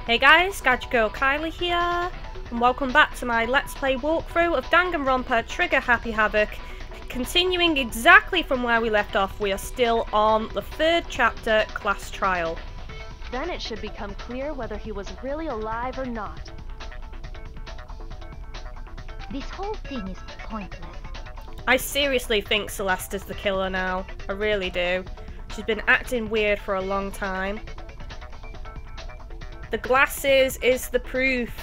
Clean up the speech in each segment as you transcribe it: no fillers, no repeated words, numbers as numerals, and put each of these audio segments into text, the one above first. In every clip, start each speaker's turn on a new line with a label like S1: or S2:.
S1: Hey guys, GadgetGirlKylie here, and welcome back to my Let's Play walkthrough of Danganronpa Trigger Happy Havoc. Continuing exactly from where we left off, we are still on the third chapter, class trial.
S2: Then it should become clear whether he was really alive or not.
S3: This whole thing is pointless.
S1: I seriously think Celeste is the killer now. I really do. She's been acting weird for a long time. The glasses is the proof.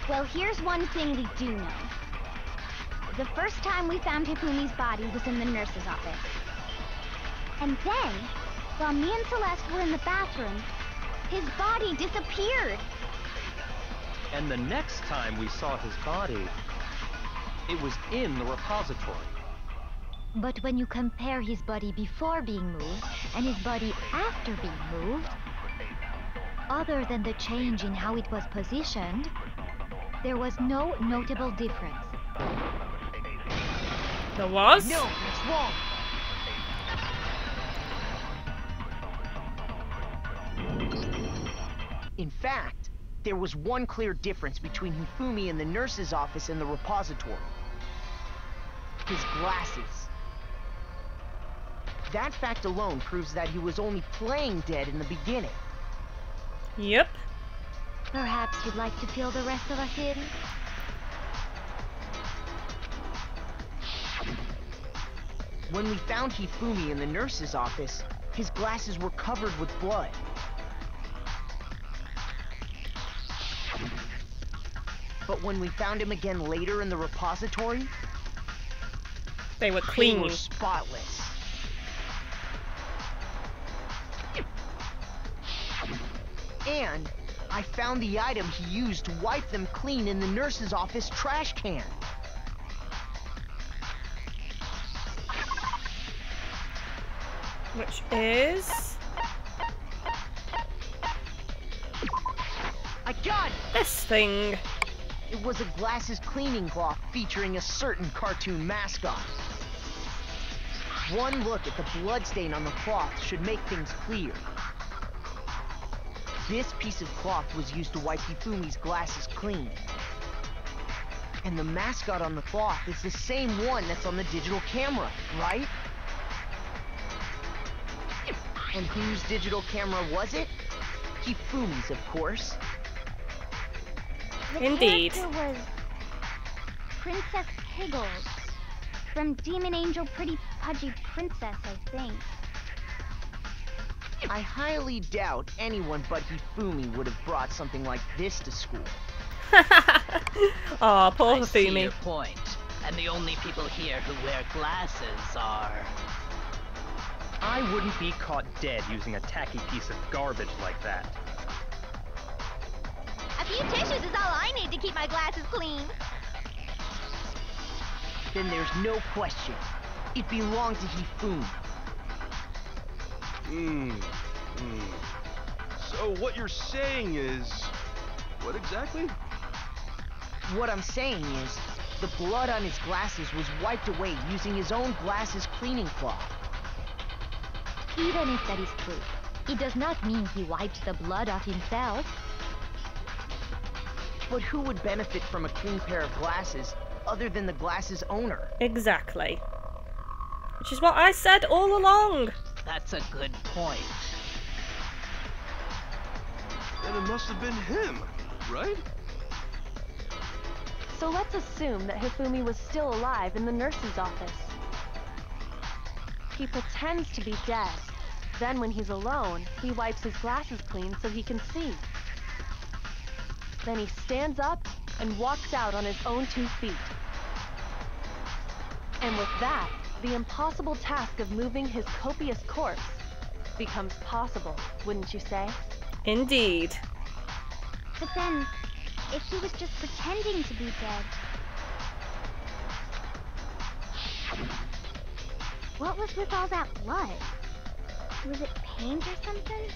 S3: Well, here's one thing we do know. The first time we found Hifumi's body was in the nurse's office. And then, while me and Celeste were in the bathroom, his body disappeared.
S4: And the next time we saw his body, it was in the repository.
S3: But when you compare his body before being moved and his body after being moved, other than the change in how it was positioned, there was no notable difference.
S1: There was?
S5: No, that's wrong. In fact, there was one clear difference between Hifumi in the nurse's office and the repository. His glasses. That fact alone proves that he was only playing dead in the beginning.
S1: Yep.
S3: Perhaps you'd like to fill the rest of us in?
S5: When we found Hifumi in the nurse's office, his glasses were covered with blood. But when we found him again later in the repository,
S1: They were clean.
S5: they were spotless. And I found the item he used to wipe them clean in the nurse's office trash can.
S1: Which is...
S5: I got it!
S1: this thing.
S5: It was a glasses cleaning cloth featuring a certain cartoon mascot. One look at the bloodstain on the cloth should make things clear. This piece of cloth was used to wipe Hifumi's glasses clean. And the mascot on the cloth is the same one that's on the digital camera, right? And whose digital camera was it? Hifumi's, of course.
S3: The
S1: Indeed.
S3: character was Princess Piggles from Demon Angel Pretty Pudgy Princess, I think.
S5: I highly doubt anyone but Hifumi would have brought something like this to school.
S1: Aw, poor
S6: I see
S1: Hifumi.
S6: your point, and the only people here who wear glasses are...
S4: I wouldn't be caught dead using a tacky piece of garbage like that.
S3: A few tissues is all I need to keep my glasses clean.
S5: Then there's no question. It belonged to Hifumi.
S7: So what you're saying is... what exactly?
S5: What I'm saying is, the blood on his glasses was wiped away using his own glasses cleaning cloth.
S3: Even if that is true, it does not mean he wiped the blood off himself.
S5: But who would benefit from a clean pair of glasses other than the glasses owner?
S1: Exactly. Which is what I said all along.
S6: That's a good point.
S7: Then it must have been him, right?
S2: So let's assume that Hifumi was still alive in the nurse's office. He pretends to be dead. Then when he's alone, he wipes his glasses clean so he can see. Then he stands up and walks out on his own 2 feet. And with that, the impossible task of moving his copious corpse becomes possible, wouldn't you say?
S1: Indeed.
S3: But then, if he was just pretending to be dead, what was with all that blood? Was it paint or something?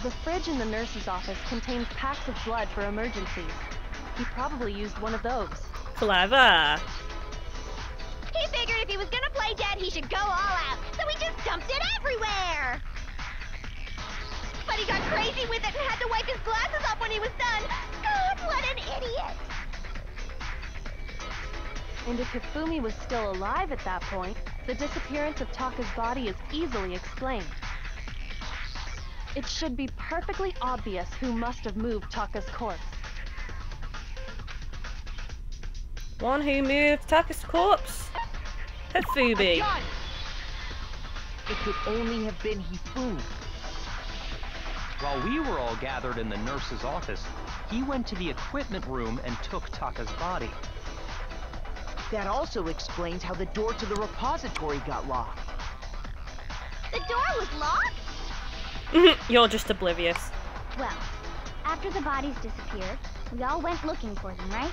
S2: The fridge in the nurse's office contains packs of blood for emergencies. He probably used one of those.
S1: Clever.
S3: He figured if he was gonna play dead, he should go all out, so he just dumped it everywhere! But he got crazy with it and had to wipe his glasses off when he was done! God, what an idiot!
S2: And if Hifumi was still alive at that point, the disappearance of Taka's body is easily explained. It should be perfectly obvious who must have moved Taka's corpse.
S1: One who moved Taka's corpse? Hifumi.
S5: It could only have been Hifumi.
S4: While we were all gathered in the nurse's office, he went to the equipment room and took Taka's body.
S5: That also explains how the door to the repository got locked.
S3: The door was locked?
S1: You're just oblivious.
S3: Well, after the bodies disappeared, we all went looking for them, right?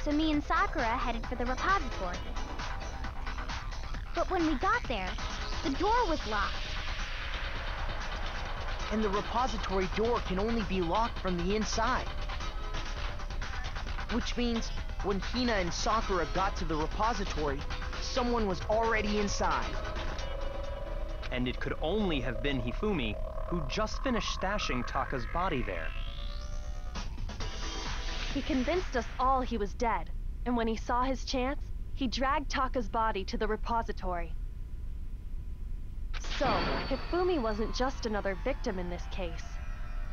S3: So me and Sakura headed for the repository. But when we got there, the door was locked.
S5: And the repository door can only be locked from the inside. Which means when Hina and Sakura got to the repository, someone was already inside.
S4: And it could only have been Hifumi, who just finished stashing Taka's body there.
S2: He convinced us all he was dead, and when he saw his chance, he dragged Taka's body to the repository. So, Hifumi wasn't just another victim in this case.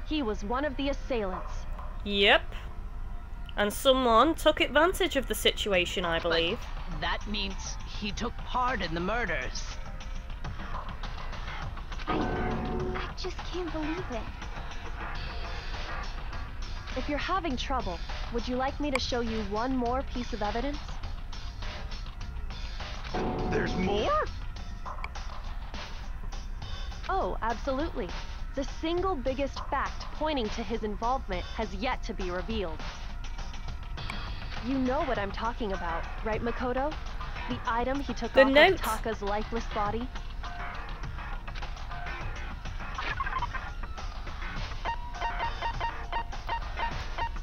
S2: He was one of the assailants.
S1: Yep. And someone took advantage of the situation, I believe.
S6: But that means he took part in the murders.
S3: I just can't believe it.
S2: If you're having trouble, would you like me to show you one more piece of evidence?
S7: There's more?
S2: Oh, absolutely. The single biggest fact pointing to his involvement has yet to be revealed. You know what I'm talking about, right, Makoto? The item he took off of Taka's lifeless body?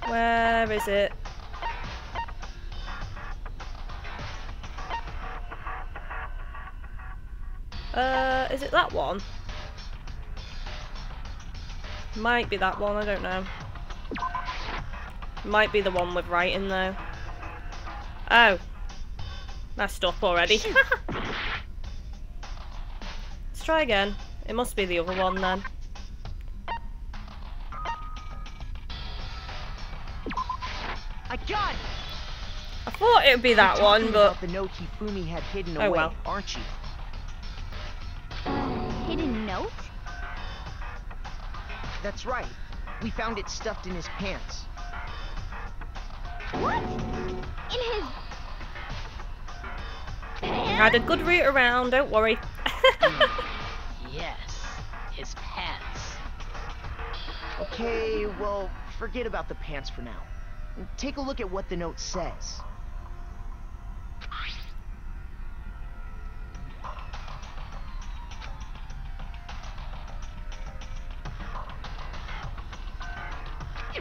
S1: Where is it? Is it that one? Might be that one, I don't know. Might be the one with writing though. Oh. Messed up already. Let's try again. It must be the other one then.
S5: I got it!
S1: I thought it would be that one, but...
S5: About the note Hifumi had hidden
S1: Oh,
S5: away,
S1: well.
S5: aren't you?
S3: Hidden note?
S5: That's right. We found it stuffed in his pants.
S3: What? In his...
S1: I had a good route around, don't worry.
S6: Yes, his pants.
S5: Okay, well, forget about the pants for now. Take a look at what the note says.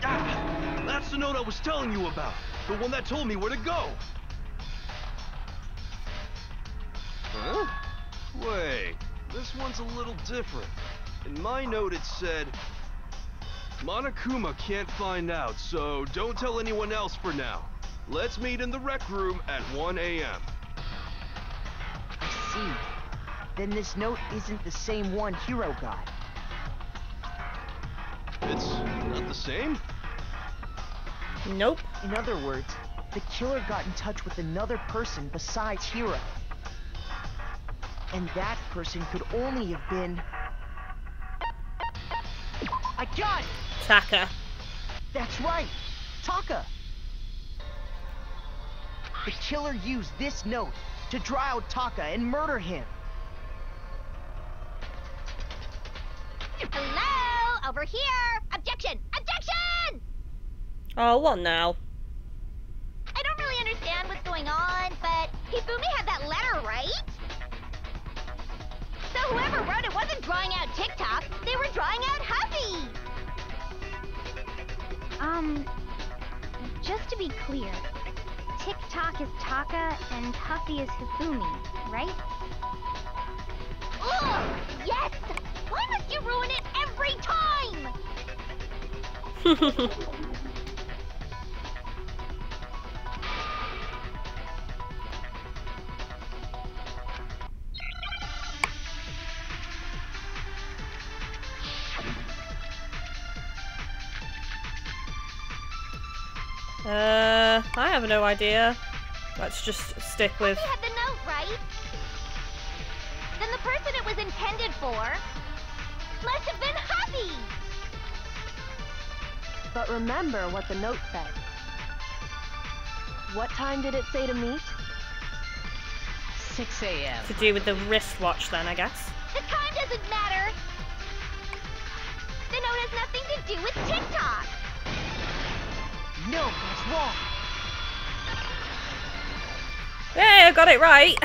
S7: Ah, that's the note I was telling you about. The one that told me where to go. Huh? Wait, this one's a little different. In my note it said, Monokuma can't find out, so don't tell anyone else for now. Let's meet in the rec room at 1 a.m.
S5: I see. Then this note isn't the same one Hiro got.
S7: It's not the same?
S1: Nope.
S5: In other words, the killer got in touch with another person besides Hiro. And that person could only have been... I got it!
S1: Taka.
S5: That's right! Taka! The killer used this note to draw out Taka and murder him.
S3: Hello? Over here! Objection! Objection!
S1: Oh, what now?
S3: I don't really understand what's going on, but Hifumi had that letter, right? So So whoever wrote it wasn't drawing out TikTok, they were drawing out Happy! Just to be clear, TikTok is Taka and Happy is Hifumi, right? Ugh! Yes! Why must you ruin it every time?
S1: I have no idea. Let's just stick with...
S3: Happy had the note, right? Then the person it was intended for must have been Happy!
S2: But remember what the note said. What time did it say to meet?
S6: 6 a.m.
S1: To do with the wristwatch then, I guess.
S3: The time doesn't matter! The note has nothing to do with TikTok!
S5: No, that's wrong.
S1: Hey, I got it right!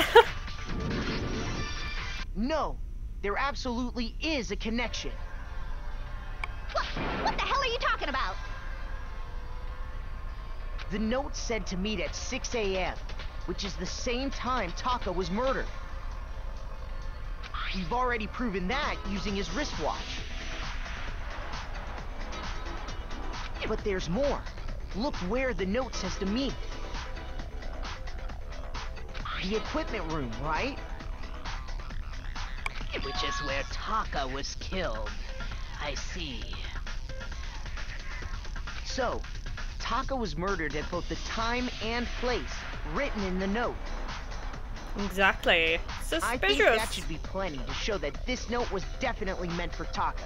S5: No, there absolutely is a connection.
S3: What the hell are you talking about?
S5: The note said to meet at 6 a.m., which is the same time Taka was murdered. We've already proven that using his wristwatch. But there's more. Look where the note says to meet. The equipment room, right?
S6: Which is where Taka was killed. I see.
S5: So, Taka was murdered at both the time and place written in the note.
S1: Exactly.
S5: I think
S1: Suspicious.
S5: that should be plenty to show that this note was definitely meant for Taka.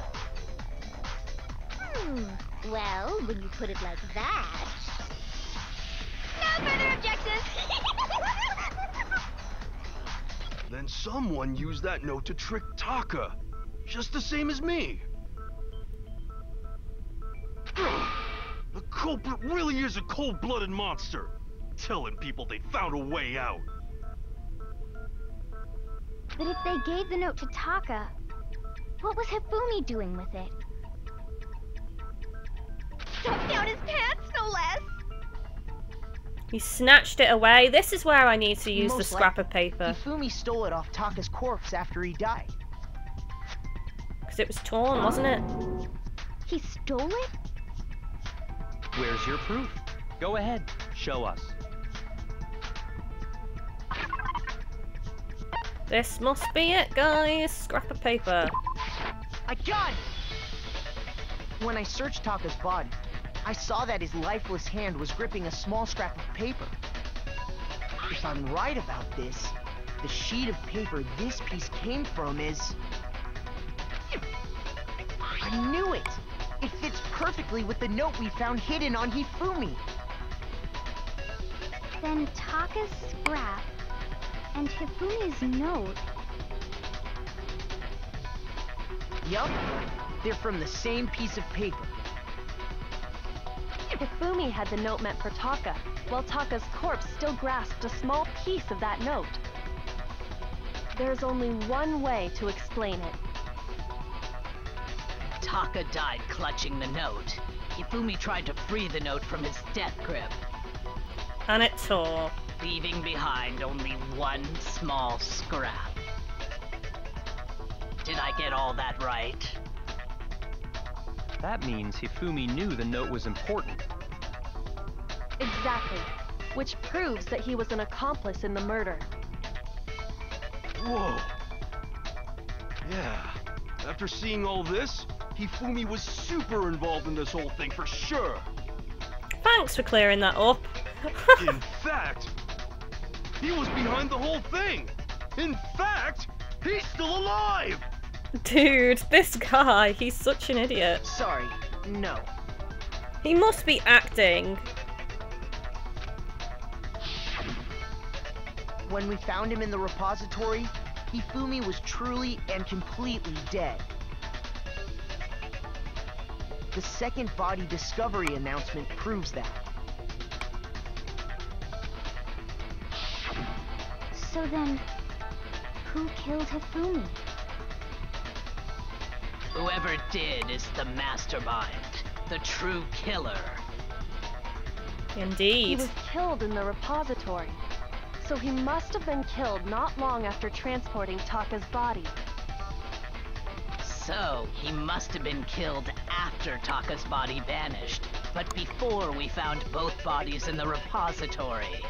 S3: Well, when you put it like that... No further objections!
S7: Then someone used that note to trick Taka. Just the same as me. The culprit really is a cold-blooded monster. Telling people they found a way out.
S3: But if they gave the note to Taka, what was Hifumi doing with it? Stuffed down his pants, no less!
S1: He snatched it away. This is where I need to use the
S5: Most
S1: scrap
S5: likely,
S1: of paper.
S5: Hifumi stole it off Taka's corpse after he died.
S1: Because it was torn, wasn't it?
S3: He stole it?
S4: Where's your proof? Go ahead, show us.
S1: This must be it, guys. Scrap of paper.
S5: I got it! When I searched Taka's body, I saw that his lifeless hand was gripping a small scrap of paper. If I'm right about this, the sheet of paper this piece came from is... I knew it! It fits perfectly with the note we found hidden on Hifumi.
S3: Then Taka's scrap and Hifumi's note.
S5: Yup, they're from the same piece of paper.
S2: Hifumi had the note meant for Taka, while Taka's corpse still grasped a small piece of that note. There's only one way to explain it.
S6: Taka died clutching the note. Hifumi tried to free the note from his death grip,
S1: And it tore.
S6: leaving behind only one small scrap. Did I get all that right?
S4: That means Hifumi knew the note was important.
S2: Exactly. Which proves that he was an accomplice in the murder.
S7: Whoa. Yeah. After seeing all this, Hifumi was super involved in this whole thing for sure.
S1: Thanks for clearing that up.
S7: In fact, he was behind the whole thing. In fact, he's still alive.
S1: Dude, this guy, he's such an idiot.
S5: Sorry, no.
S1: He must be acting.
S5: When we found him in the repository, Hifumi was truly and completely dead. The second body discovery announcement proves that.
S3: So then, who killed Hifumi?
S6: Whoever did is the mastermind, the true killer.
S2: He
S1: Indeed.
S2: was killed in the repository. So he must have been killed not long after transporting Taka's body.
S6: So, he must have been killed after Taka's body vanished, but before we found both bodies in the repository.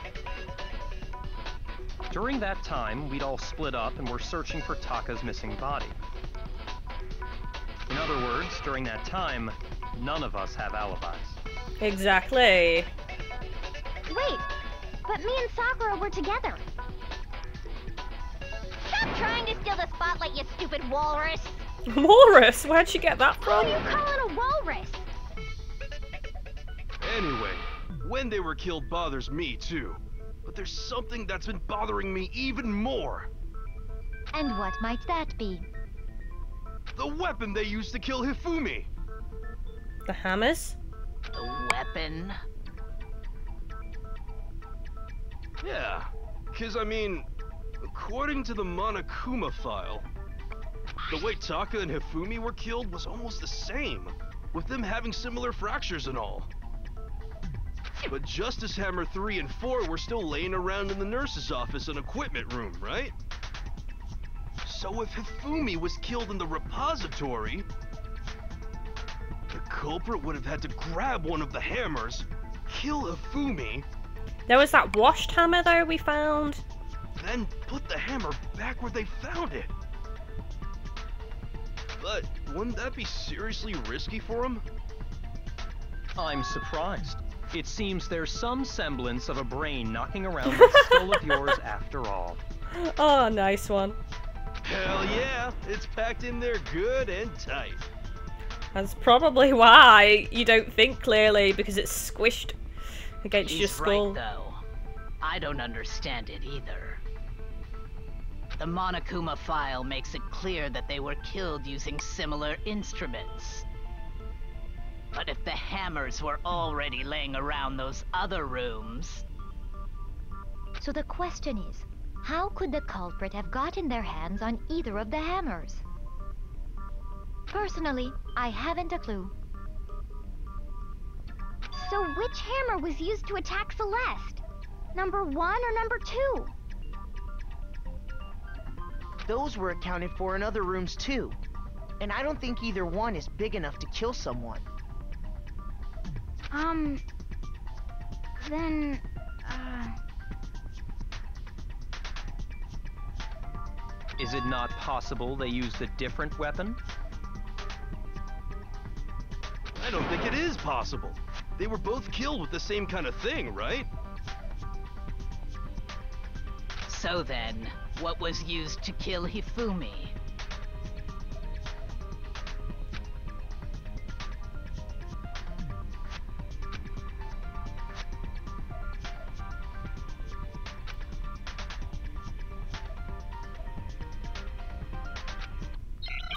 S4: During that time, we'd all split up and were searching for Taka's missing body. In other words, during that time, none of us have alibis.
S1: Exactly.
S3: Wait, but me and Sakura were together. Stop trying to steal the spotlight, you stupid walrus!
S1: Walrus? Where'd you get that
S3: Who
S1: from?
S3: are you calling a walrus?
S7: Anyway, when they were killed bothers me too. But there's something that's been bothering me even more.
S3: And what might that be?
S7: The weapon they used to kill Hifumi.
S1: The hammers?
S6: The weapon?
S7: Yeah, 'cause I mean, according to the Monokuma file, the way Taka and Hifumi were killed was almost the same, with them having similar fractures and all. But Justice Hammer 3 and 4 were still laying around in the nurse's office and equipment room, right? So if Hifumi was killed in the repository, the culprit would have had to grab one of the hammers, kill Hifumi,
S1: There was that washed hammer though we found.
S7: then put the hammer back where they found it. But wouldn't that be seriously risky for him?
S4: I'm surprised. It seems there's some semblance of a brain knocking around that skull of yours after all.
S1: Oh, nice one.
S7: Hell yeah, it's packed in there good and tight.
S1: That's probably why you don't think clearly, because it's squished against your
S6: He's
S1: skull.
S6: right, though. I don't understand it either. The Monokuma file makes it clear that they were killed using similar instruments. But if the hammers were already laying around those other rooms...
S3: So the question is, how could the culprit have gotten their hands on either of the hammers? Personally, I haven't a clue. So which hammer was used to attack Celeste? Number 1 or number 2?
S5: Those were accounted for in other rooms too. And I don't think either one is big enough to kill someone.
S3: Then,
S4: Is it not possible they used a different weapon?
S7: I don't think it is possible. They were both killed with the same kind of thing, right?
S6: So then, what was used to kill Hifumi?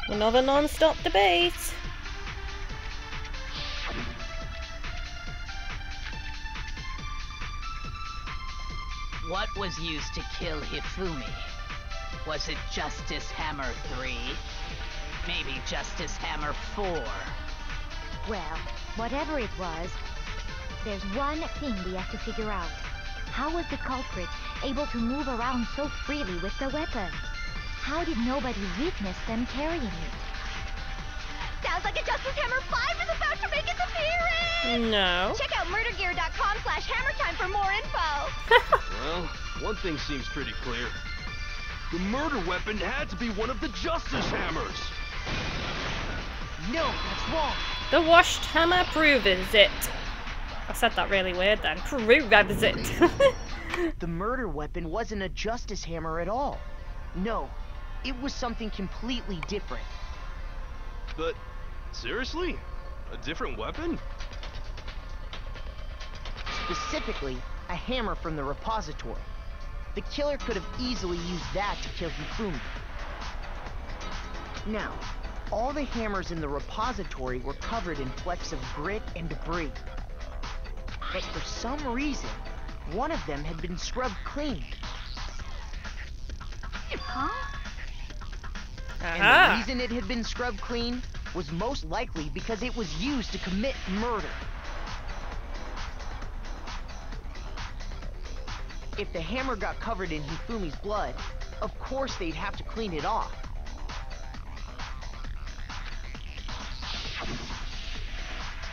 S1: Another non-stop debate.
S6: What was used to kill Hifumi? Was it Justice Hammer 3? Maybe Justice Hammer 4?
S3: well, whatever it was, there's one thing we have to figure out. How was the culprit able to move around so freely with the weapon? How did nobody witness them carrying it? Sounds like a Justice Hammer 5 is about to make its appearance!
S1: No.
S3: Check out murdergear.com/hammertime for more info!
S7: Well, one thing seems pretty clear. The murder weapon had to be one of the Justice Hammers.
S5: No, that's wrong.
S1: The washed hammer proves it. I said that really weird then. Proves it.
S5: The murder weapon wasn't a Justice Hammer at all. No, it was something completely different.
S7: But, seriously? A different weapon?
S5: Specifically, a hammer from the repository. The killer could have easily used that to kill Hifumi. Now, all the hammers in the repository were covered in flecks of grit and debris. But for some reason, one of them had been scrubbed clean.
S3: Huh?
S5: And
S1: Aha.
S5: the reason it had been scrubbed clean was most likely because it was used to commit murder. If the hammer got covered in Hifumi's blood, of course they'd have to clean it off.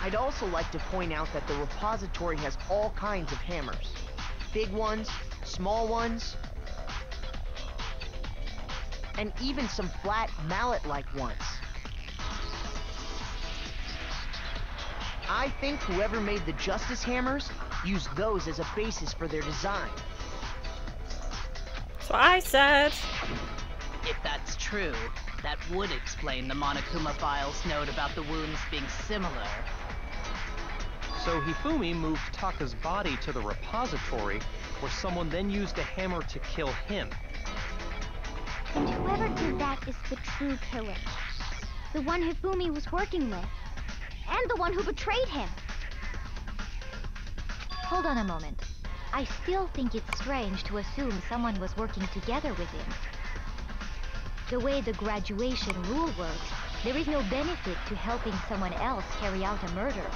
S5: I'd also like to point out that the repository has all kinds of hammers. Big ones, small ones, and even some flat mallet-like ones. I think whoever made the Justice Hammers used those as a basis for their design.
S1: That's what I said.
S6: If that's true, that would explain the Monokuma file's note about the wounds being similar.
S4: So Hifumi moved Taka's body to the repository, where someone then used a hammer to kill him.
S3: And whoever did that is the true killer. The one Hifumi was working with. And the one who betrayed him. Hold on a moment. I still think it's strange to assume someone was working together with him. The way the graduation rule works, there is no benefit to helping someone else carry out a murder.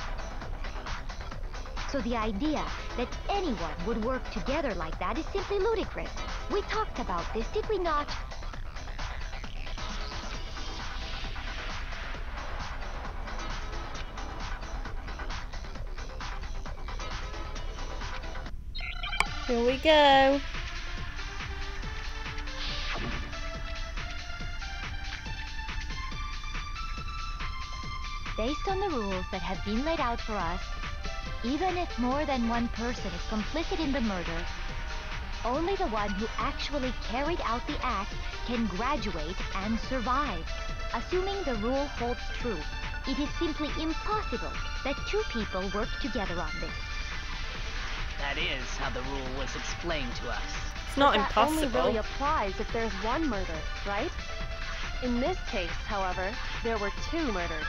S3: So the idea that anyone would work together like that is simply ludicrous. We talked about this, did we not?
S1: Here we go.
S3: Based on the rules that have been laid out for us, even if more than one person is complicit in the murder, only the one who actually carried out the act can graduate and survive. Assuming the rule holds true, it is simply impossible that two people work together on this.
S6: That is how the rule was explained to us.
S1: It's not
S2: That only
S1: impossible.
S2: really applies if there's one murder, right? In this case, however, there were two murders.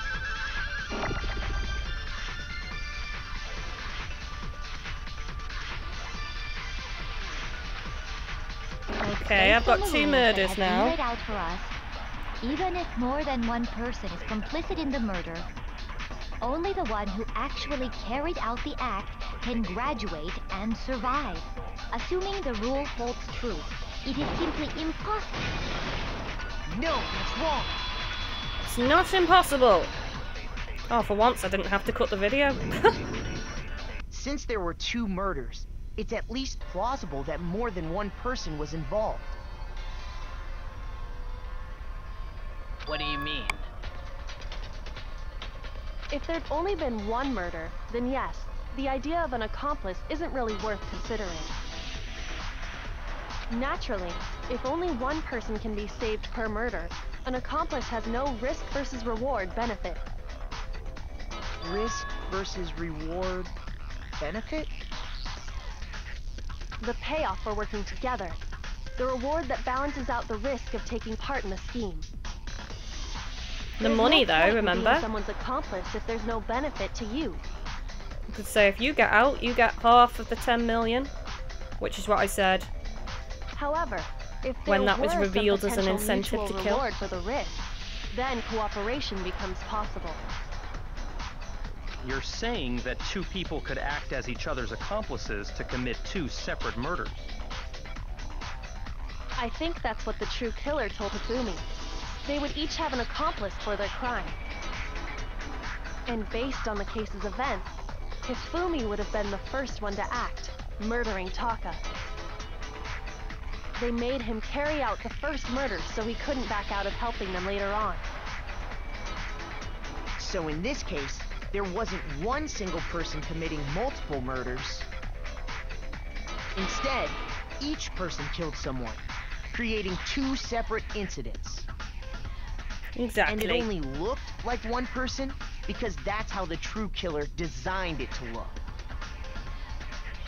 S1: Okay, I've got two murders
S3: Laid
S1: now.
S3: out for us, even if more than one person is complicit in the murder, only the one who actually carried out the act can graduate and survive. Assuming the rule holds true, it is simply impossible.
S5: No, that's wrong.
S1: It's not impossible. Oh, for once I didn't have to cut the video.
S5: Since there were two murders, it's at least plausible that more than one person was involved.
S6: What do you mean?
S2: If there'd only been one murder, then yes, the idea of an accomplice isn't really worth considering. Naturally, if only one person can be saved per murder, an accomplice has no risk versus reward benefit.
S5: Risk versus reward benefit?
S2: The payoff for working together. The reward that balances out the risk of taking part in a scheme.
S1: The
S2: There's
S1: money,
S2: no
S1: though,
S2: point in
S1: remember?
S2: being someone's accomplice if there's no benefit to you.
S1: You could say if you get out, you get half of the 10 million, which is what I said.
S2: However, if
S1: When
S2: there
S1: that was
S2: were some
S1: revealed as an
S2: potential
S1: incentive
S2: mutual
S1: to kill.
S2: reward for the risk, then cooperation becomes possible.
S4: You're saying that two people could act as each other's accomplices to commit two separate murders.
S2: I think that's what the true killer told Hifumi. They would each have an accomplice for their crime. And based on the case's events, Hifumi would have been the first one to act, murdering Taka. They made him carry out the first murder so he couldn't back out of helping them later on.
S5: So in this case, there wasn't one single person committing multiple murders. Instead, each person killed someone, creating two separate incidents.
S1: Exactly.
S5: And it only looked like one person because that's how the true killer designed it to look.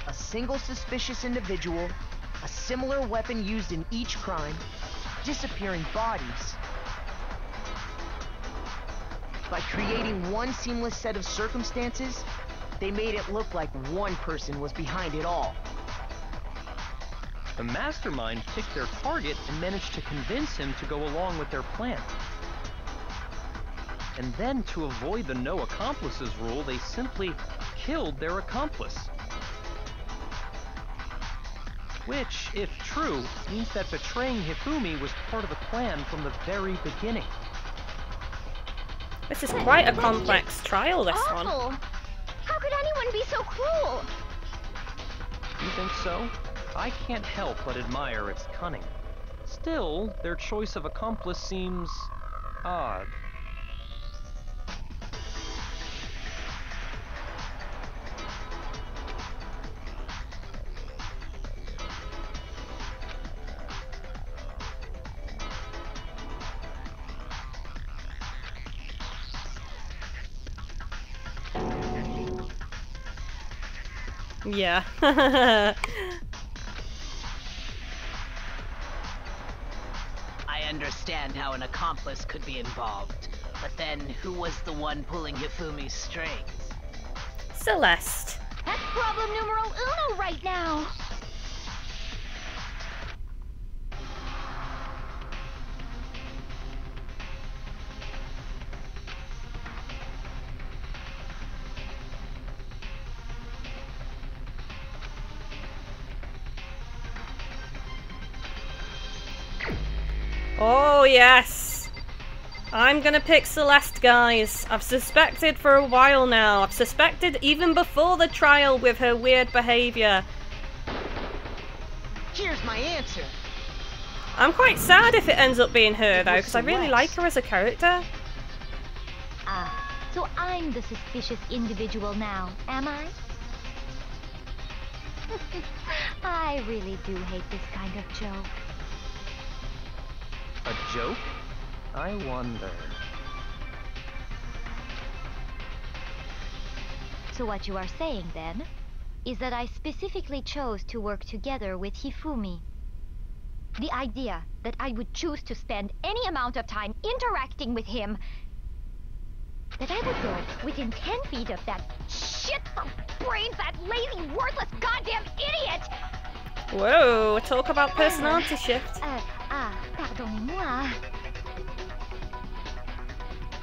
S5: A single suspicious individual, a similar weapon used in each crime, disappearing bodies. By creating one seamless set of circumstances, they made it look like one person was behind it all.
S4: The mastermind picked their target and managed to convince him to go along with their plan. And then, to avoid the no accomplices rule, they simply killed their accomplice. Which, if true, means that betraying Hifumi was part of the plan from the very beginning.
S1: This is quite a complex trial, this one.
S3: Awful! How could anyone be so cruel?
S4: You think so? I can't help but admire its cunning. Still, their choice of accomplice seems odd.
S1: Yeah.
S6: I understand how an accomplice could be involved, but then who was the one pulling Hifumi's strings?
S1: Celeste.
S3: That's problem numero uno right now.
S1: Oh, yes. I'm gonna pick Celeste, guys. I've suspected for a while now. I've suspected even before the trial with her weird behavior.
S5: Here's my answer.
S1: I'm quite sad if it ends up being her, though, because I really like her as a character.
S3: Ah, so I'm the suspicious individual now, am I? I really do hate this kind of joke.
S4: A joke? I wonder.
S3: So what you are saying, then, is that I specifically chose to work together with Hifumi. The idea that I would choose to spend any amount of time interacting with him, that I would go within 10 feet of that shit for brains, that lazy, worthless, goddamn idiot!
S1: Whoa, talk about personality shift.
S3: Pardonnez-moi.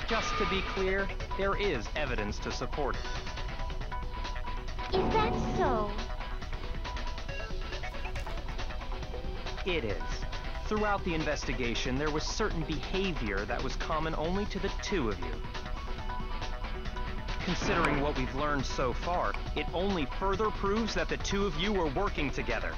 S4: Just to be clear, there is evidence to support it.
S3: Is that so?
S4: It is. Throughout the investigation, there was certain behavior that was common only to the two of you. Considering what we've learned so far, it only further proves that the two of you were working together.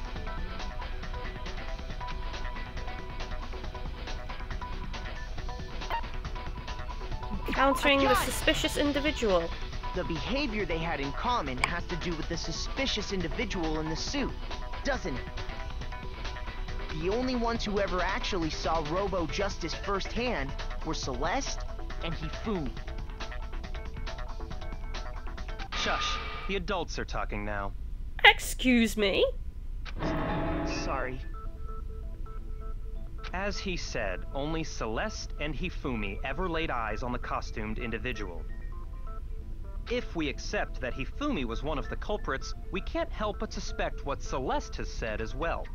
S1: Countering the suspicious individual.
S5: The behavior they had in common has to do with the suspicious individual in the suit, doesn't it? The only ones who ever actually saw Robo-Justice firsthand were Celeste and Hifumi.
S4: Shush, the adults are talking now.
S1: Excuse me?
S5: Sorry.
S4: As he said, only Celeste and Hifumi ever laid eyes on the costumed individual. If we accept that Hifumi was one of the culprits, we can't help but suspect what Celeste has said as well.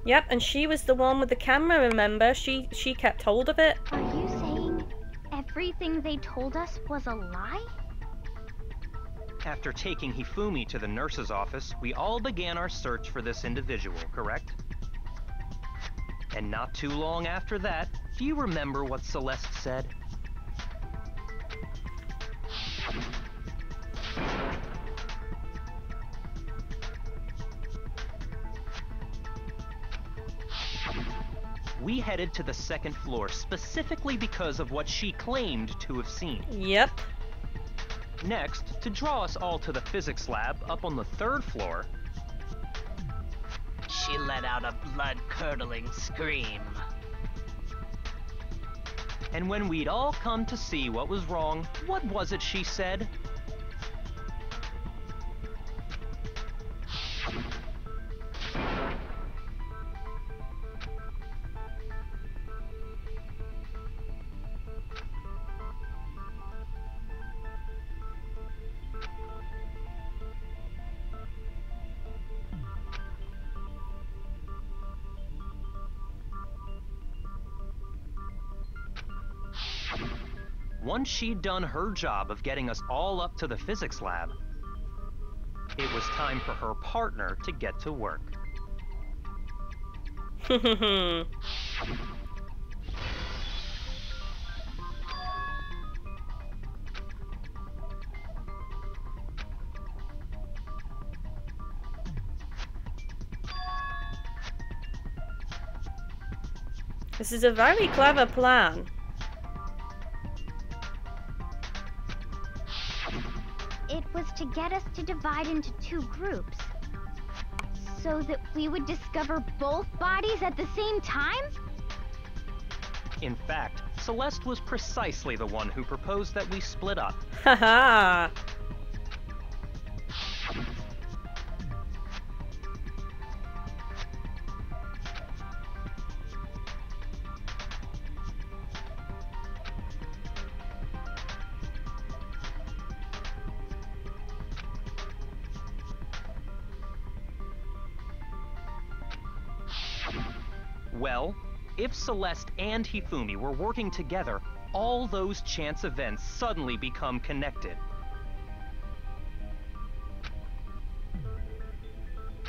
S1: Yep, and she was the one with the camera, remember? She kept hold of it.
S3: Are you saying everything they told us was a lie?
S4: After taking Hifumi to the nurse's office, we all began our search for this individual, correct? And not too long after that, do you remember what Celeste said? We headed to the second floor specifically because of what she claimed to have seen.
S1: Yep.
S4: Next, to draw us all to the physics lab up on the third floor,
S6: She let out a blood-curdling scream.
S4: and when we'd all come to see what was wrong, what was it she said? once she'd done her job of getting us all up to the physics lab, it was time for her partner to get to work.
S1: This is a very clever plan.
S3: It was to get us to divide into two groups, so that we would discover both bodies at the same time?
S4: In fact, Celeste was precisely the one who proposed that we split up.
S1: Haha.
S4: Well, if Celeste and Hifumi were working together, all those chance events suddenly become connected.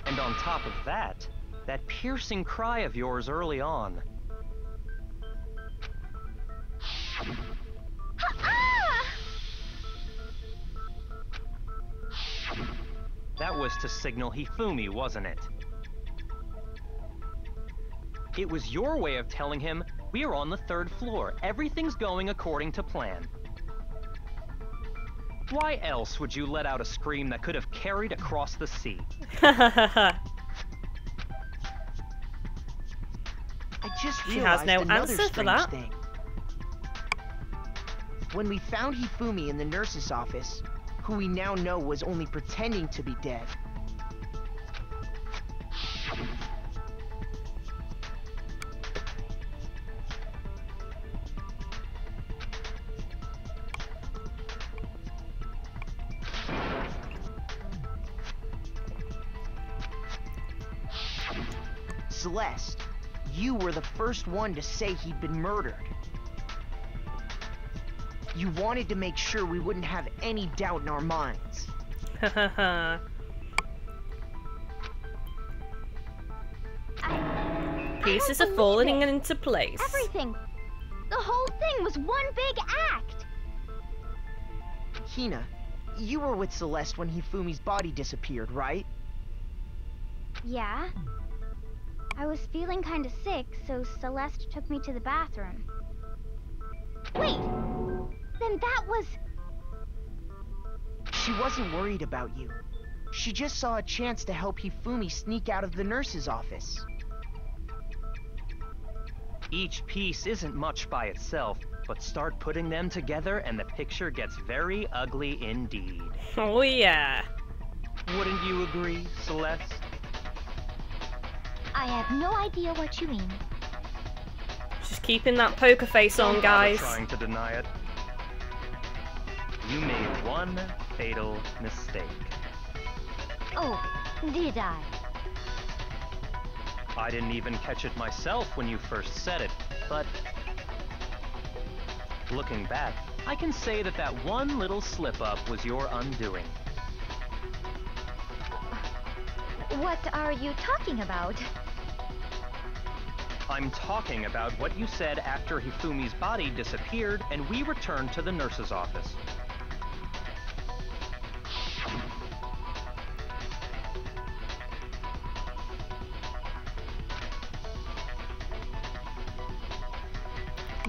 S4: And on top of that, that piercing cry of yours early on. That was to signal Hifumi, wasn't it? It was your way of telling him, we're on the 3rd floor, everything's going according to plan. Why else would you let out a scream that could have carried across the sea?
S5: I just
S1: She
S5: realized
S1: has no
S5: another
S1: answer for
S5: strange
S1: that.
S5: thing. When we found Hifumi in the nurse's office, who we now know was only pretending to be dead, Celeste, you were the first one to say he'd been murdered. You wanted to make sure we wouldn't have any doubt in our minds.
S1: Pieces are falling into place.
S3: Everything! The whole thing was one big act!
S5: Hina, you were with Celeste when Hifumi's body disappeared, right?
S3: Yeah. I was feeling kinda sick, so Celeste took me to the bathroom. Wait! Then that was...
S5: She wasn't worried about you. She just saw a chance to help Hifumi sneak out of the nurse's office.
S4: Each piece isn't much by itself, but start putting them together and the picture gets very ugly indeed.
S1: Oh yeah.
S4: Wouldn't you agree, Celeste?
S3: I have no idea what you mean.
S1: Just keeping that poker face on,
S4: Don't bother
S1: guys.
S4: trying to deny it. You made one fatal mistake.
S3: Oh, did I?
S4: I didn't even catch it myself when you first said it, but looking back, I can say that that one little slip-up was your undoing.
S3: What are you talking about?
S4: I'm talking about what you said after Hifumi's body disappeared and we returned to the nurse's office.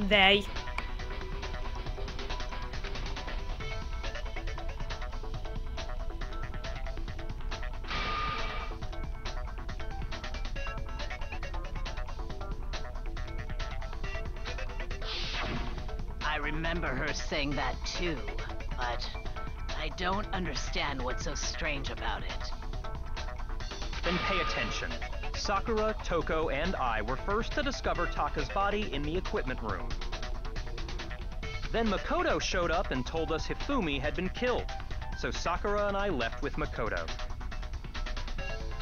S1: They.
S6: I remember her saying that too, but I don't understand what's so strange about it.
S4: Then pay attention. Sakura, Toko, and I were first to discover Taka's body in the equipment room. Then Makoto showed up and told us Hifumi had been killed, so Sakura and I left with Makoto.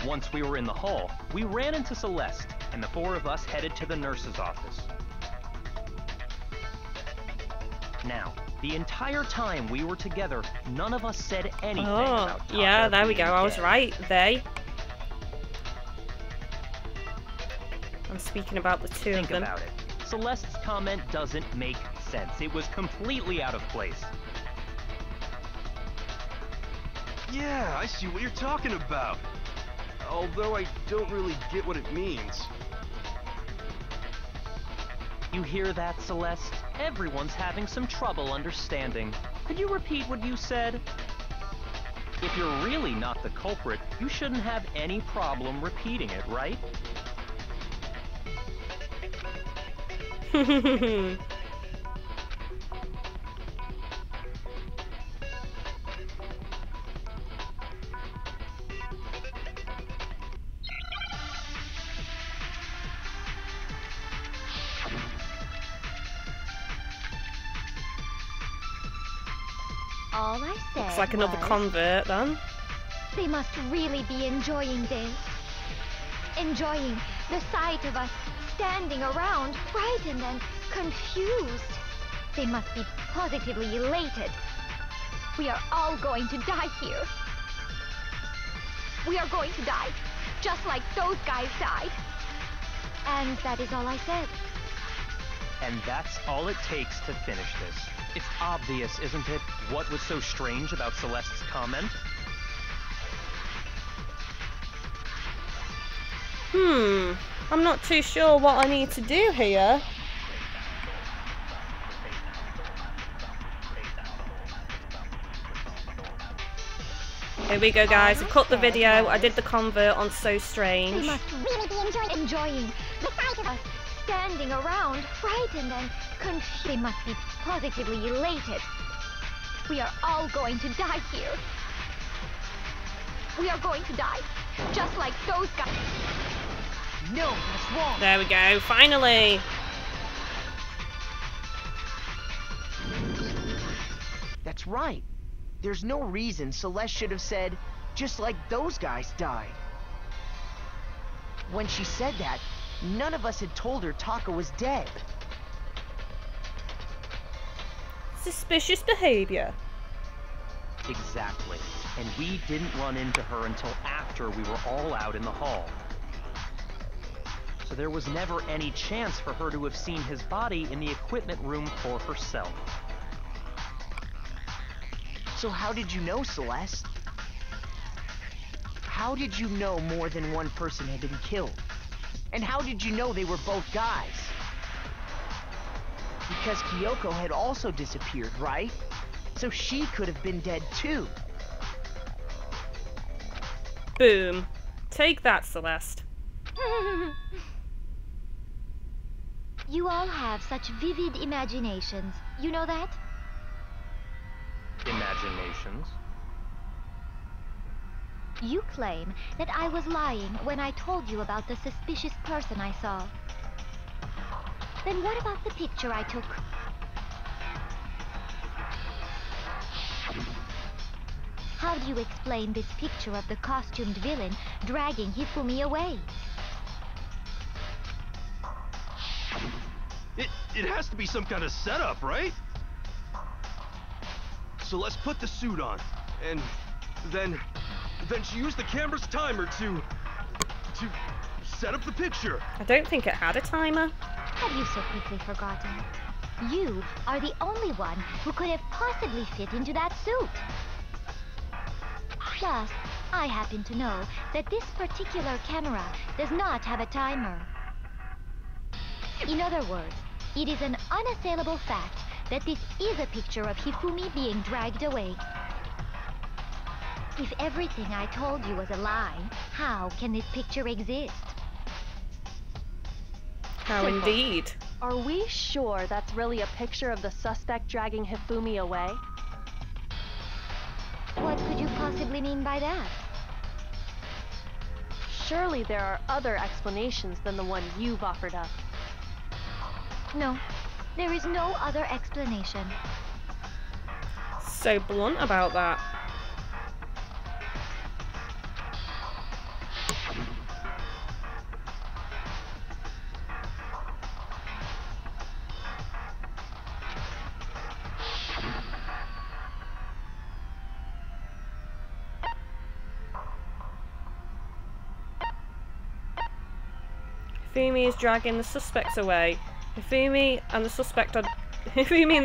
S4: Once we were in the hall, we ran into Celeste, and the 4 of us headed to the nurse's office. Now, The entire time we were together, none of us said anything
S1: Oh,
S4: about Taka
S1: yeah, there we go.
S4: being
S1: I was
S4: dead.
S1: right. They. I'm speaking about the two of
S4: Think
S1: them.
S4: about it. Celeste's comment doesn't make sense. It was completely out of place.
S7: Yeah, I see what you're talking about. Although I don't really get what it means.
S4: You hear that, Celeste? Everyone's having some trouble understanding. Could you repeat what you said? If you're really not the culprit, you shouldn't have any problem repeating it, right?
S3: All I said
S1: Looks like another
S3: was,
S1: convert then.
S3: they must really be enjoying this. Enjoying the sight of us standing around, frightened and confused. They must be positively elated. We are all going to die here. We are going to die, just like those guys died. And that is all I said.
S4: And that's all it takes to finish this. It's obvious, isn't it, what was so strange about Celeste's comment?
S1: I'm not too sure what I need to do here. Here we go, guys. I've cut the video. I did the convert on So
S3: They
S1: Strange.
S3: must really be enjoying the sight of us standing around, frightened and confused. They must be positively elated. We are all going to die here. We are going to die, just like those guys.
S5: No, that's wrong.
S1: There we go. Finally.
S5: That's right. There's no reason Celeste should have said, just like those guys died. When she said that, none of us had told her Taka was dead.
S1: Suspicious behavior.
S4: Exactly. And we didn't run into her until after we were all out in the hall. So there was never any chance for her to have seen his body in the equipment room for herself.
S5: So how did you know, Celeste? How did you know more than one person had been killed? And how did you know they were both guys? Because Kyoko had also disappeared, right? So she could have been dead too.
S1: Boom. Take that, Celeste.
S3: You all have such vivid imaginations. You know that?
S4: Imaginations.
S3: You claim that I was lying when I told you about the suspicious person I saw. Then what about the picture I took? How do you explain this picture of the costumed villain dragging Hifumi away?
S7: It has to be some kind of setup, right? So let's put the suit on, and then she used the camera's timer to set up the picture.
S1: I don't think it had a timer.
S3: Have you so quickly forgotten? You are the only one who could have possibly fit into that suit. Plus, I happen to know that this particular camera does not have a timer. In other words, it is an unassailable fact that this is a picture of Hifumi being dragged away. If everything I told you was a lie, how can this picture exist?
S1: How
S2: Simple.
S1: indeed.
S2: Are we sure that's really a picture of the suspect dragging Hifumi away?
S3: What could you possibly mean by that?
S2: Surely there are other explanations than the one you've offered up.
S3: No, there is no other explanation.
S1: So blunt about that. Hifumi is dragging the suspects away. Hifumi and the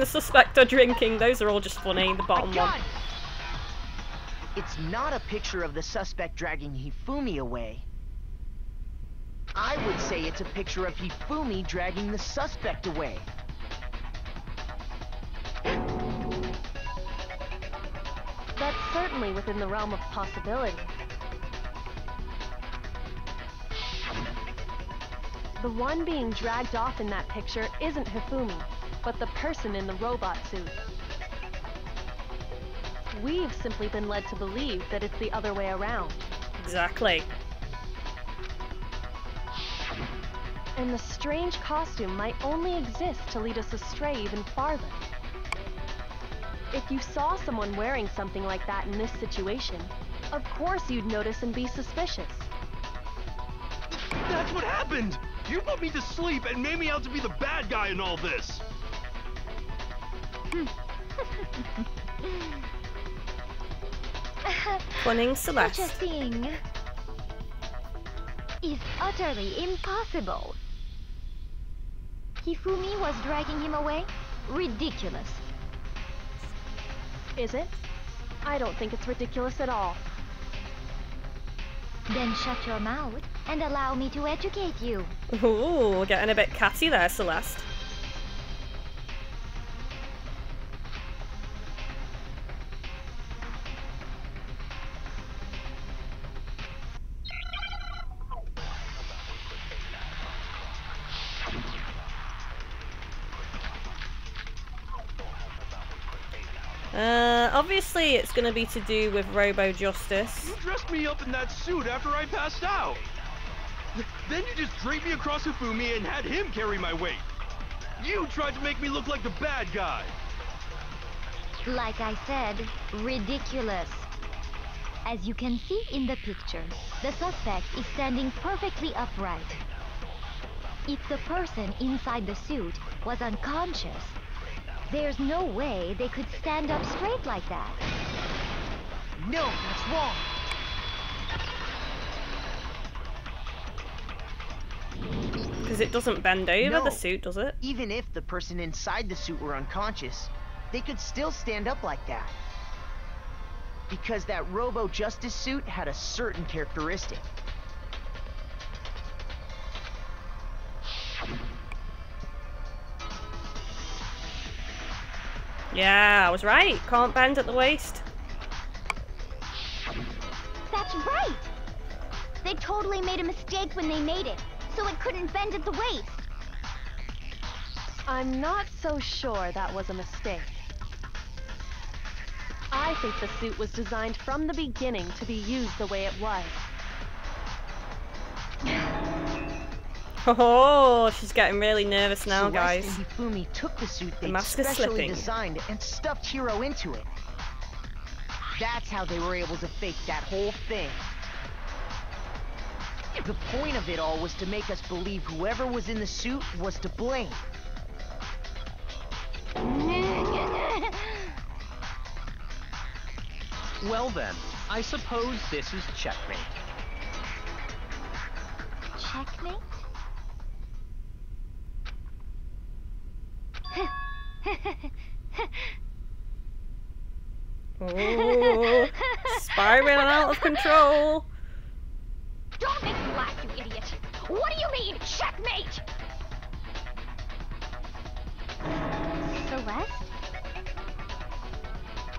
S1: suspect are drinking. Those are all just funny. The bottom one.
S5: It's not a picture of the suspect dragging Hifumi away. I would say it's a picture of Hifumi dragging the suspect away.
S2: That's certainly within the realm of possibility. The one being dragged off in that picture isn't Hifumi, but the person in the robot suit. We've simply been led to believe that it's the other way around.
S1: Exactly.
S2: And the strange costume might only exist to lead us astray even farther. If you saw someone wearing something like that in this situation, of course you'd notice and be suspicious.
S7: That's what happened! You put me to sleep and made me out to be the bad guy in all this!
S1: Funning Celeste.
S3: Such a thing is utterly impossible. Hifumi was dragging him away? Ridiculous.
S2: Is it? I don't think it's ridiculous at all.
S3: Then shut your mouth and allow me to educate you.
S1: Ooh, getting a bit catty there, Celeste. Obviously it's going to be to do with Robo Justice.
S7: You dressed me up in that suit after I passed out. Then you just draped me across Hifumi and had him carry my weight. You tried to make me look like the bad guy.
S3: Like I said, ridiculous. As you can see in the picture, the suspect is standing perfectly upright. If the person inside the suit was unconscious, there's no way they could stand up straight like that.
S5: No, that's wrong.
S1: Because it doesn't bend over
S5: No.
S1: the suit, does it?
S5: Even if the person inside the suit were unconscious, they could still stand up like that. Because that Robo Justice suit had a certain characteristic.
S1: Yeah, I was right. Can't bend at the waist.
S3: That's right! They totally made a mistake when they made it, so it couldn't bend at the waist.
S2: I'm not so sure that was a mistake. I think the suit was designed from the beginning to be used the way it was.
S1: Oh, she's getting really nervous now,
S5: Celeste
S1: guys.
S5: and Hifumi took the suit
S1: The
S5: they
S1: mask is
S5: specially
S1: slipping.
S5: designed and stuffed Hiro into it. That's how they were able to fake that whole thing. The point of it all was to make us believe whoever was in the suit was to blame.
S4: Well then, I suppose this is checkmate.
S3: Checkmate?
S1: Oh, spiraling out of control.
S3: Don't make me laugh, you idiot! What do you mean, checkmate? Celeste?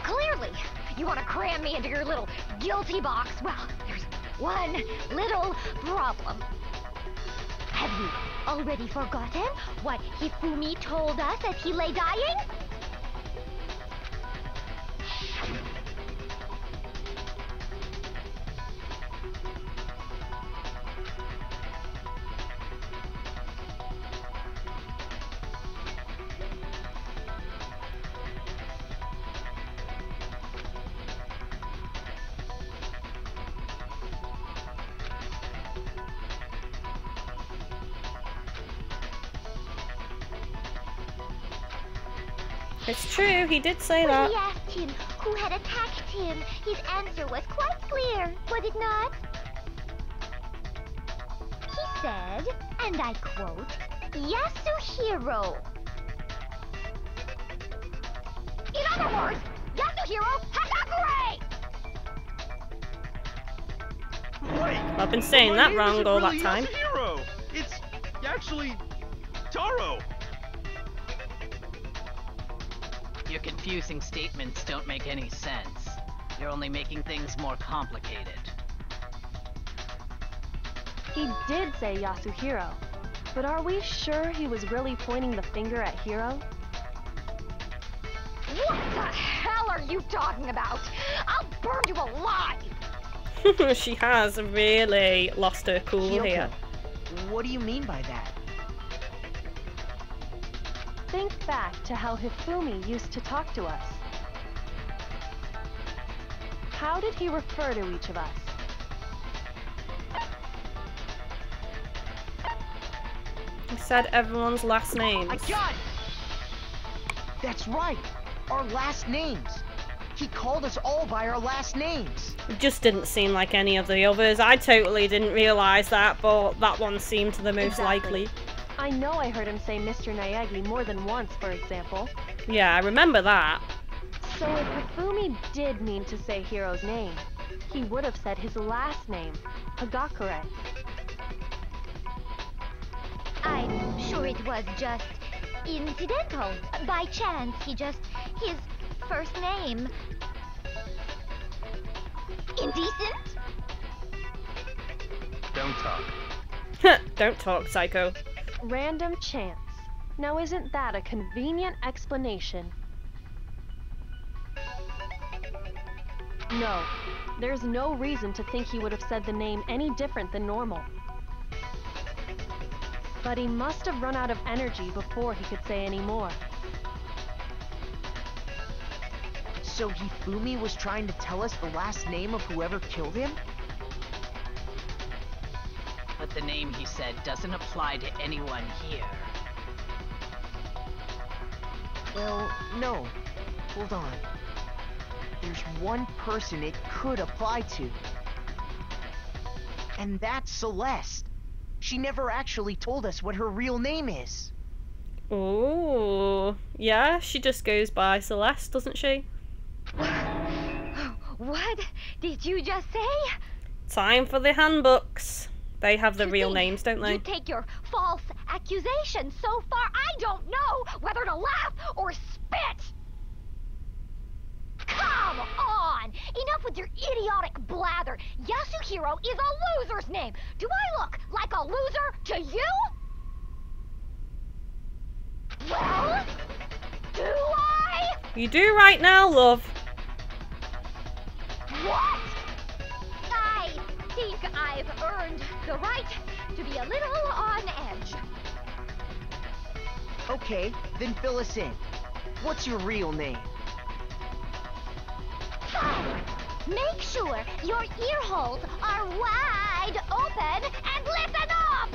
S3: Clearly, you want to cram me into your little guilty box. Well, there's one little problem. Have you already forgotten what Hifumi told us as he lay dying?
S1: It's true, he did say
S3: When
S1: that.
S3: we asked him who had attacked him, his answer was quite clear, was it not? He said, and I quote, Yasuhiro. In other words, Yasuhiro Hagakure!
S7: Wait!
S1: I've been saying that wrong all that time.
S7: Yasuhiro. It's actually Taro.
S6: Your confusing statements don't make any sense. You're only making things more complicated.
S2: He did say Yasuhiro, but are we sure he was really pointing the finger at Hiro?
S3: What the hell are you talking about? I'll burn you alive!
S1: She has really lost her cool
S5: Kyoko,
S1: here.
S5: what do you mean by that?
S2: Think back to how Hifumi used to talk to us. How did he refer to each of us?
S1: He said everyone's last names.
S5: I got it! That's right! Our last names! He called us all by our last names!
S1: It just didn't seem like any of the others. I totally didn't realise that, but that one seemed the most likely.
S2: I know I heard him say Mr. Naegi more than once, for example.
S1: Yeah, I remember that.
S2: So if Hifumi did mean to say Hiro's name, he would have said his last name, Hagakure.
S3: I'm sure it was just incidental. By chance, his first name. Indecent?
S4: Don't talk.
S1: Don't talk, psycho.
S2: Random chance. Now isn't that a convenient explanation? No, there's no reason to think he would have said the name any different than normal. But he must have run out of energy before he could say any more.
S5: So Hifumi was trying to tell us the last name of whoever killed him?
S6: But the name he said doesn't apply to anyone here.
S5: Well, no. Hold on. There's one person it could apply to. And that's Celeste. She never actually told us what her real name is.
S1: Oh, yeah, she just goes by Celeste, doesn't she?
S3: What did you just say?
S1: Time for the handbooks. They have the real names, don't they?
S3: You take your false accusations so far, I don't know whether to laugh or spit! Come on! Enough with your idiotic blather! Yasuhiro is a loser's name! Do I look like a loser to you? Well, do I?
S1: You do right now, love.
S3: What? I think I've earned the right to be a little on edge.
S5: Okay, then fill us in. What's your real name?
S3: Fine. Make sure your ear holes are wide open and listen up!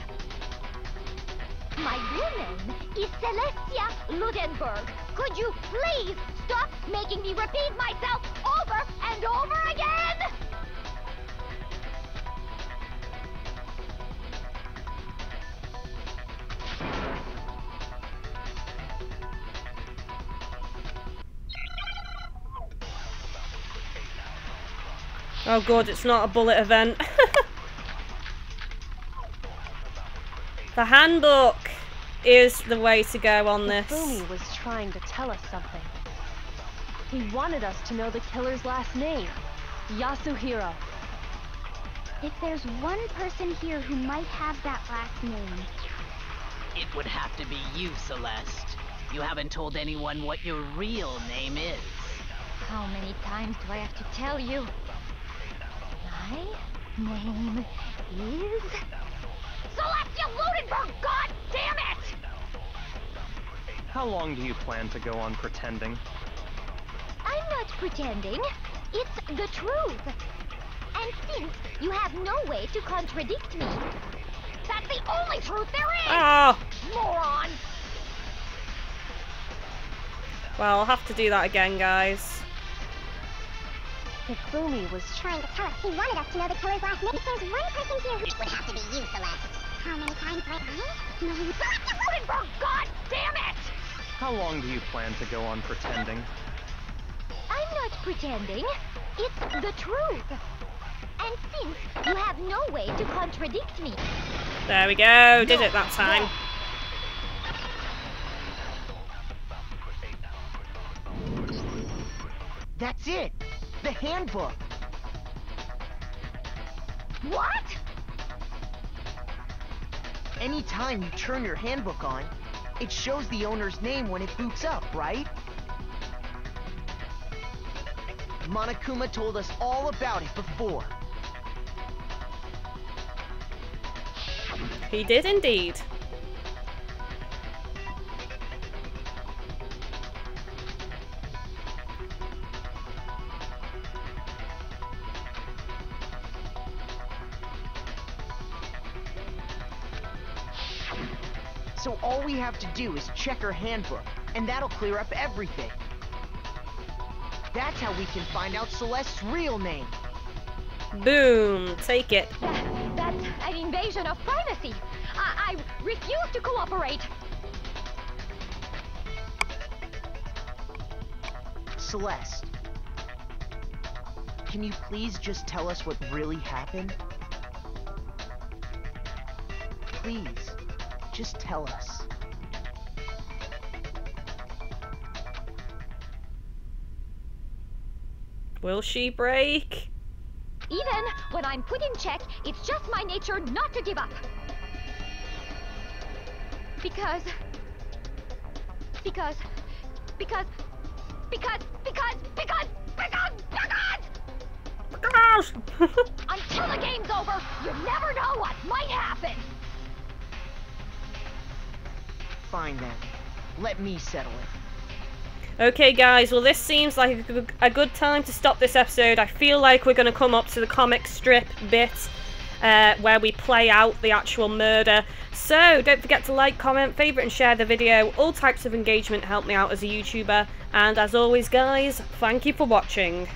S3: My real name is Celestia Ludenberg. Could you please stop making me repeat myself over and over again?
S1: Oh god, it's not a bullet event. The handbook is the way to go on this.
S2: Hifumi was trying to tell us something. He wanted us to know the killer's last name, Yasuhiro.
S3: If there's one person here who might have that last name...
S6: It would have to be you, Celeste. You haven't told anyone what your real name is.
S3: How many times do I have to tell you? My name is... Celestia Ludenberg, god damn it!
S4: How long do you plan to go on pretending?
S3: I'm not pretending. It's the truth. And since you have no way to contradict me, that's the only truth there is!
S1: Ah!
S3: Moron!
S1: Well, I'll have to do that again, guys.
S2: Hifumi was
S8: trying to tell us he wanted us to know the killer's last name. If there's one person here who would have to be you, Celeste.
S3: How many times I
S2: God damn it!
S4: How long do you plan to go on pretending?
S3: I'm not pretending. It's the truth. And since you have no way to contradict me.
S1: There we go. Did it that time.
S5: That's it! The handbook!
S3: What?
S5: Anytime you turn your handbook on, it shows the owner's name when it boots up, right? Monokuma told us all about it before.
S1: He did indeed.
S5: So all we have to do is check her handbook, and that'll clear up everything. That's how we can find out Celeste's real name.
S1: Boom. Take it.
S3: That's an invasion of privacy. I refuse to cooperate.
S5: Celeste, can you please just tell us what really happened? Please, just tell us.
S1: Will she break?
S3: Even when I'm put in check, it's just my nature not to give up. Because... Until the game's over, you never know what might happen.
S5: Fine then. Let me settle it.
S1: Okay guys, well this seems like a good time to stop this episode. I feel like we're going to come up to the comic strip bit where we play out the actual murder. So don't forget to like, comment, favourite and share the video. All types of engagement help me out as a YouTuber. And as always guys, thank you for watching.